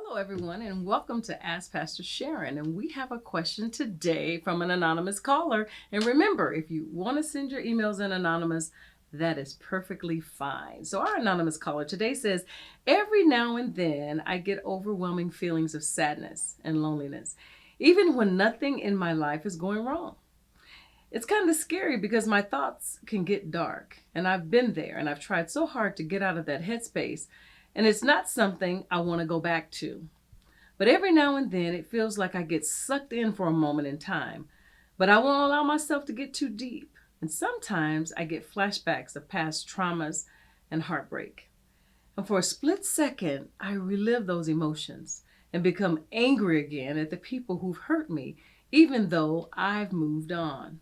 Hello, everyone, and welcome to Ask Pastor Sharon. And we have a question today from an anonymous caller. And remember, if you want to send your emails in anonymous, that is perfectly fine. So, our anonymous caller today says, every now and then I get overwhelming feelings of sadness and loneliness, even when nothing in my life is going wrong. It's kind of scary because my thoughts can get dark, and I've been there and I've tried so hard to get out of that headspace, and it's not something I want to go back to. But every now and then it feels like I get sucked in for a moment in time, but I won't allow myself to get too deep. And sometimes I get flashbacks of past traumas and heartbreak. And for a split second, I relive those emotions and become angry again at the people who've hurt me, even though I've moved on.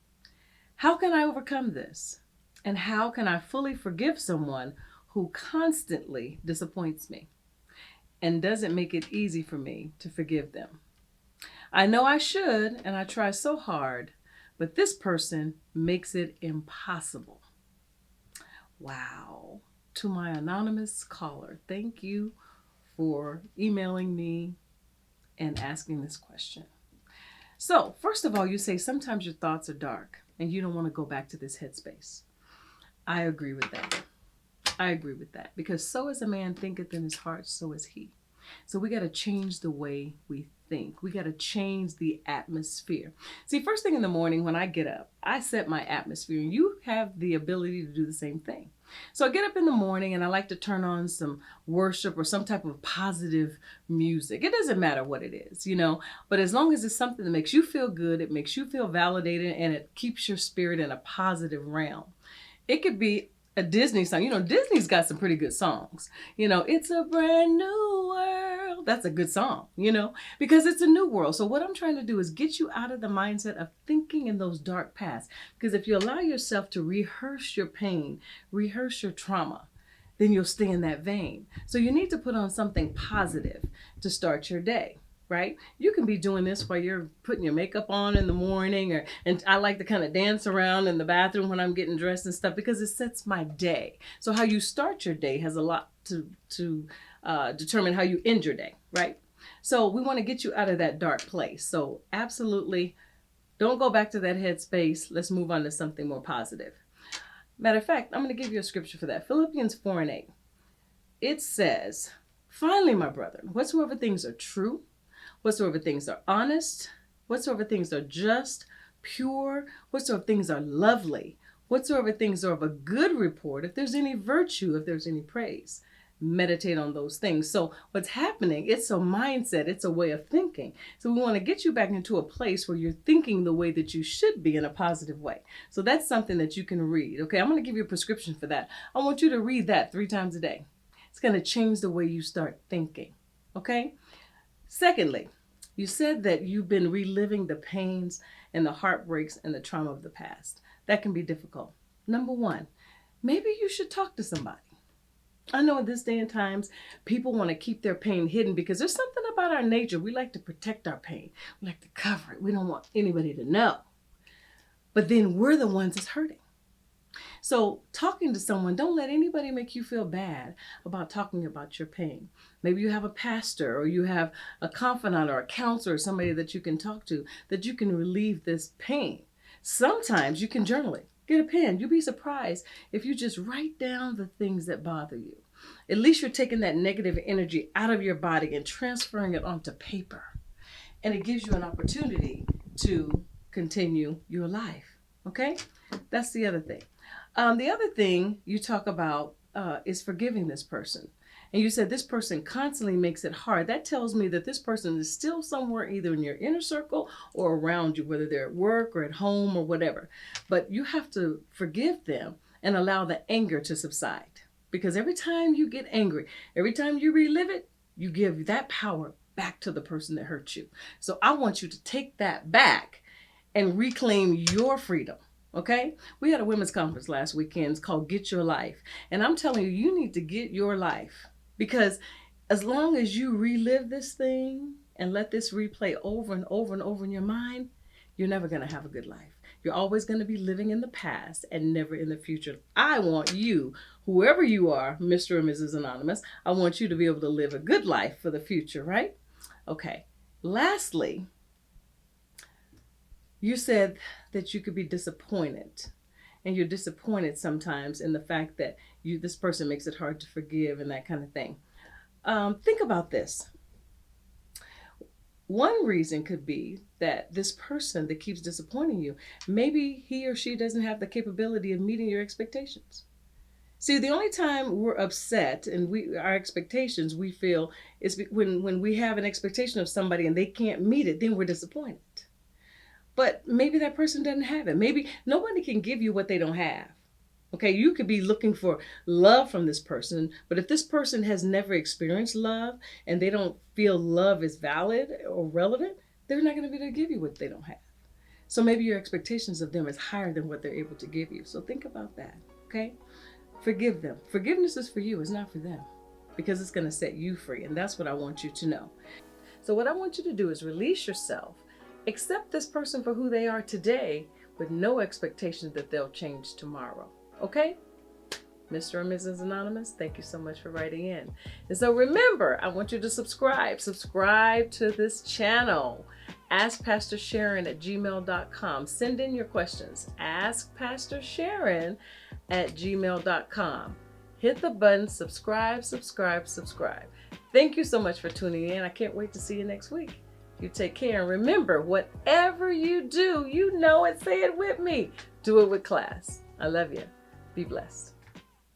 How can I overcome this? And how can I fully forgive someone who constantly disappoints me and doesn't make it easy for me to forgive them? I know I should, and I try so hard, but this person makes it impossible. Wow. To my anonymous caller, thank you for emailing me and asking this question. So, first of all, you say sometimes your thoughts are dark and you don't want to go back to this headspace. I agree with that. I agree with that because so as a man thinketh in his heart, so is he. So we got to change the way we think. We got to change the atmosphere. See, first thing in the morning when I get up, I set my atmosphere, and you have the ability to do the same thing. So I get up in the morning and I like to turn on some worship or some type of positive music. It doesn't matter what it is, but as long as it's something that makes you feel good, it makes you feel validated, and it keeps your spirit in a positive realm. It could be a Disney song. Disney's got some pretty good songs. It's a brand new world. That's a good song, because it's a new world. So what I'm trying to do is get you out of the mindset of thinking in those dark paths. Because if you allow yourself to rehearse your pain, rehearse your trauma, then you'll stay in that vein. So you need to put on something positive to start your day. Right? You can be doing this while you're putting your makeup on in the morning, and I like to kind of dance around in the bathroom when I'm getting dressed and stuff because it sets my day. So how you start your day has a lot to determine how you end your day, right? So we want to get you out of that dark place. So absolutely don't go back to that headspace. Let's move on to something more positive. Matter of fact, I'm going to give you a scripture for that. Philippians 4:8. It says, finally, my brethren, whatsoever things are true, whatsoever things are honest, whatsoever things are just, pure, whatsoever things are lovely, whatsoever things are of a good report, if there's any virtue, if there's any praise, meditate on those things. So what's happening, it's a mindset, it's a way of thinking. So we want to get you back into a place where you're thinking the way that you should be in a positive way. So that's something that you can read. Okay, I'm going to give you a prescription for that. I want you to read that 3 times a day. It's going to change the way you start thinking. Okay? Secondly, you said that you've been reliving the pains and the heartbreaks and the trauma of the past. That can be difficult. Number 1, maybe you should talk to somebody. I know in this day and times, people want to keep their pain hidden because there's something about our nature. We like to protect our pain. We like to cover it. We don't want anybody to know. But then we're the ones that's hurting. So talking to someone, don't let anybody make you feel bad about talking about your pain. Maybe you have a pastor or you have a confidant or a counselor, somebody that you can talk to, that you can relieve this pain. Sometimes you can journal it. Get a pen. You'll be surprised if you just write down the things that bother you. At least you're taking that negative energy out of your body and transferring it onto paper. And it gives you an opportunity to continue your life. Okay? That's the other thing. The other thing you talk about is forgiving this person. And you said this person constantly makes it hard. That tells me that this person is still somewhere either in your inner circle or around you, whether they're at work or at home or whatever. But you have to forgive them and allow the anger to subside. Because every time you get angry, every time you relive it, you give that power back to the person that hurt you. So I want you to take that back and reclaim your freedom. Okay? We had a women's conference last weekend. It's called Get Your Life. And I'm telling you, you need to get your life. Because as long as you relive this thing and let this replay over and over and over in your mind, you're never going to have a good life. You're always going to be living in the past and never in the future. I want you, whoever you are, Mr. or Mrs. Anonymous, I want you to be able to live a good life for the future, right? Okay. Lastly, you said that you could be disappointed. And you're disappointed sometimes in the fact that this person makes it hard to forgive and that kind of thing. Think about this. One reason could be that this person that keeps disappointing you, maybe he or she doesn't have the capability of meeting your expectations. See, the only time we're upset and our expectations we feel is when we have an expectation of somebody and they can't meet it, then we're disappointed. But maybe that person doesn't have it. Maybe nobody can give you what they don't have. Okay, you could be looking for love from this person, but if this person has never experienced love and they don't feel love is valid or relevant, they're not going to be able to give you what they don't have. So maybe your expectations of them is higher than what they're able to give you. So think about that, okay? Forgive them. Forgiveness is for you, it's not for them, because it's going to set you free, and that's what I want you to know. So what I want you to do is release yourself. Accept this person for who they are today with no expectation that they'll change tomorrow. Okay? Mr. and Mrs. Anonymous, thank you so much for writing in. And so remember, I want you to subscribe. Subscribe to this channel. Ask Pastor Sharon at gmail.com. Send in your questions. Ask Pastor Sharon at gmail.com. Hit the button, subscribe, subscribe, subscribe. Thank you so much for tuning in. I can't wait to see you next week. You take care, and remember, whatever you do, you know it, say it with me. Do it with class. I love you. Be blessed.